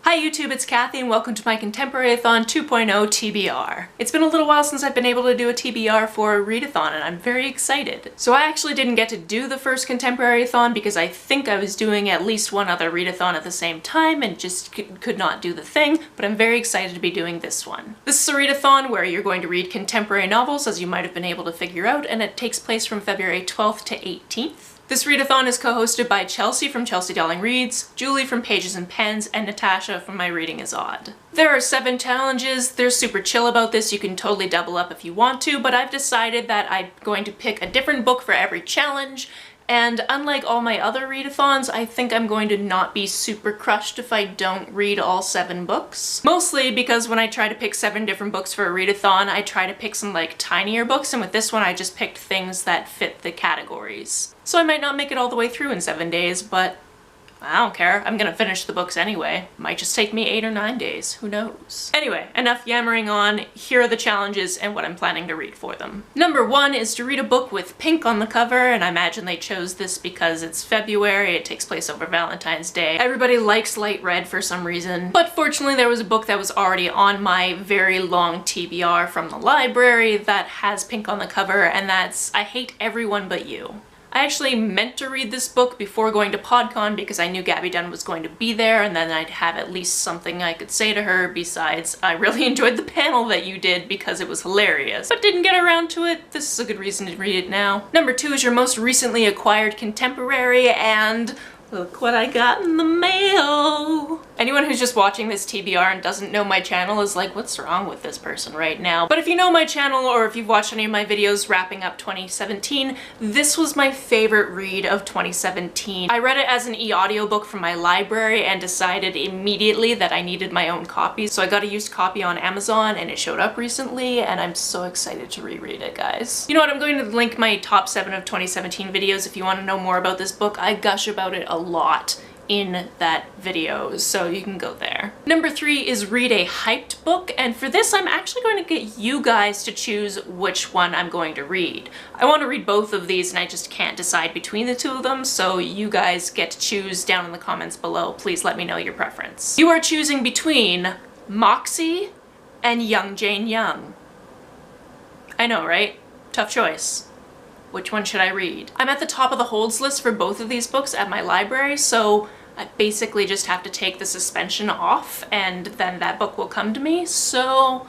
Hi YouTube, it's Kathy and welcome to my Contemporary-a-thon 2.0 TBR. It's been a little while since I've been able to do a TBR for a readathon and I'm very excited. So I actually didn't get to do the first Contemporary-a-thon because I think I was doing at least one other readathon at the same time and just could not do the thing, but I'm very excited to be doing this one. This is a readathon where you're going to read contemporary novels, as you might have been able to figure out, and it takes place from February 12th to 18th. This readathon is co-hosted by Chelsea from Chelsea Darling Reads, Julie from Pages and Pens, and Natasha from My Reading is Odd. There are 7 challenges. They're super chill about this. You can totally double up if you want to, but I've decided that I'm going to pick a different book for every challenge. And unlike all my other readathons, I think I'm going to not be super crushed if I don't read all 7 books. Mostly because when I try to pick 7 different books for a readathon, I try to pick some like tinier books, and with this one I just picked things that fit the categories. So I might not make it all the way through in 7 days, but I don't care. I'm gonna finish the books anyway. Might just take me 8 or 9 days, who knows? Anyway, enough yammering on. Here are the challenges and what I'm planning to read for them. Number 1 is to read a book with pink on the cover, and I imagine they chose this because it's February, it takes place over Valentine's Day. Everybody likes light red for some reason, but fortunately there was a book that was already on my very long TBR from the library that has pink on the cover, and that's I Hate Everyone But You. I actually meant to read this book before going to PodCon because I knew Gabby Dunn was going to be there and then I'd have at least something I could say to her besides, I really enjoyed the panel that you did because it was hilarious, but didn't get around to it. This is a good reason to read it now. Number 2 is your most recently acquired contemporary, and look what I got in the mail! Anyone who's just watching this TBR and doesn't know my channel is like, what's wrong with this person right now? But if you know my channel or if you've watched any of my videos wrapping up 2017, this was my favorite read of 2017. I read it as an e-audiobook from my library and decided immediately that I needed my own copy. So I got a used copy on Amazon and it showed up recently and I'm so excited to reread it, guys. You know what, I'm going to link my top 7 of 2017 videos if you want to know more about this book. I gush about it a lot in that video, so you can go there. Number 3 is read a hyped book, and for this I'm actually going to get you guys to choose which one I'm going to read. I want to read both of these and I just can't decide between the 2 of them, so you guys get to choose down in the comments below. Please let me know your preference. You are choosing between Moxie and Young Jane Young. I know, right? Tough choice. Which one should I read? I'm at the top of the holds list for both of these books at my library, so I basically just have to take the suspension off and then that book will come to me. So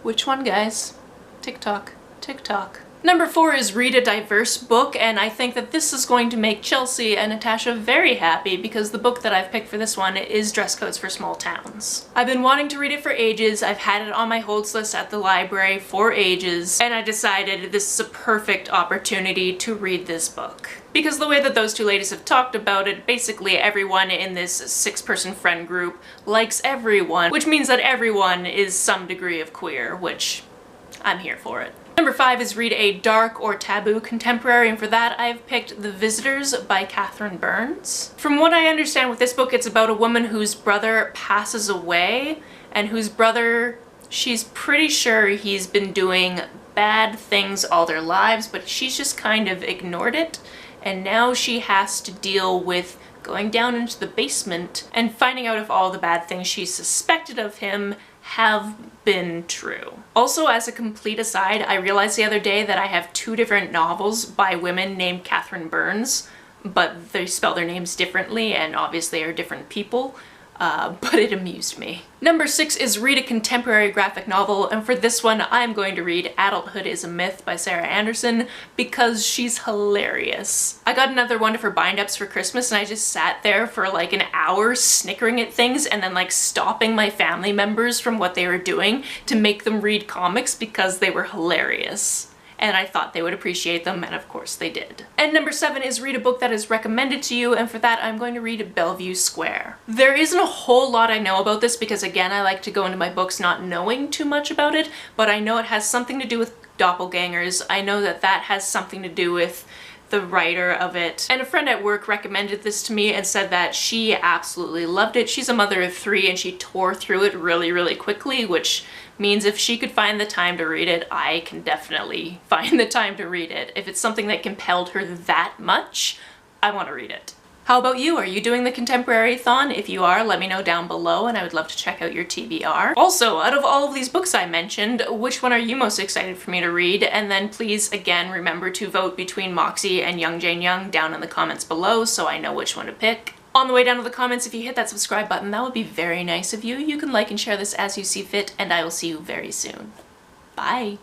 which one, guys? Tick-tock, tick-tock. Number 4 is read a diverse book, and I think that this is going to make Chelsea and Natasha very happy because the book that I've picked for this one is Dress Codes for Small Towns. I've been wanting to read it for ages. I've had it on my holds list at the library for ages, and I decided this is a perfect opportunity to read this book. Because the way that those 2 ladies have talked about it, basically everyone in this 6-person friend group likes everyone, which means that everyone is some degree of queer, which I'm here for it. Number 5 is read a dark or taboo contemporary, and for that I've picked The Visitors by Katherine Burns. From what I understand with this book, it's about a woman whose brother passes away, and whose brother, she's pretty sure he's been doing bad things all their lives, but she's just kind of ignored it, and now she has to deal with going down into the basement and finding out if all the bad things she suspected of him have been true. Also, as a complete aside, I realized the other day that I have 2 different novels by women named Katherine Burns, but they spell their names differently and obviously are different people. But it amused me. Number 6 is read a contemporary graphic novel, and for this one I'm going to read Adulthood is a Myth by Sarah Anderson because she's hilarious. I got another one of her bind-ups for Christmas and I just sat there for like an hour snickering at things and then like stopping my family members from what they were doing to make them read comics because they were hilarious. And I thought they would appreciate them, and of course they did. And number 7 is read a book that is recommended to you, and for that I'm going to read Bellevue Square. There isn't a whole lot I know about this because again I like to go into my books not knowing too much about it, but I know it has something to do with doppelgangers. I know that that has something to do with the writer of it. And a friend at work recommended this to me and said that she absolutely loved it. She's a mother of 3 and she tore through it really quickly, which means if she could find the time to read it, I can definitely find the time to read it. If it's something that compelled her that much, I want to read it. How about you? Are you doing the Contemporary-a-thon? If you are, let me know down below and I would love to check out your TBR. Also, out of all of these books I mentioned, which one are you most excited for me to read? And then please, again, remember to vote between Moxie and Young Jane Young down in the comments below so I know which one to pick. On the way down to the comments, if you hit that subscribe button, that would be very nice of you. You can like and share this as you see fit, and I will see you very soon. Bye!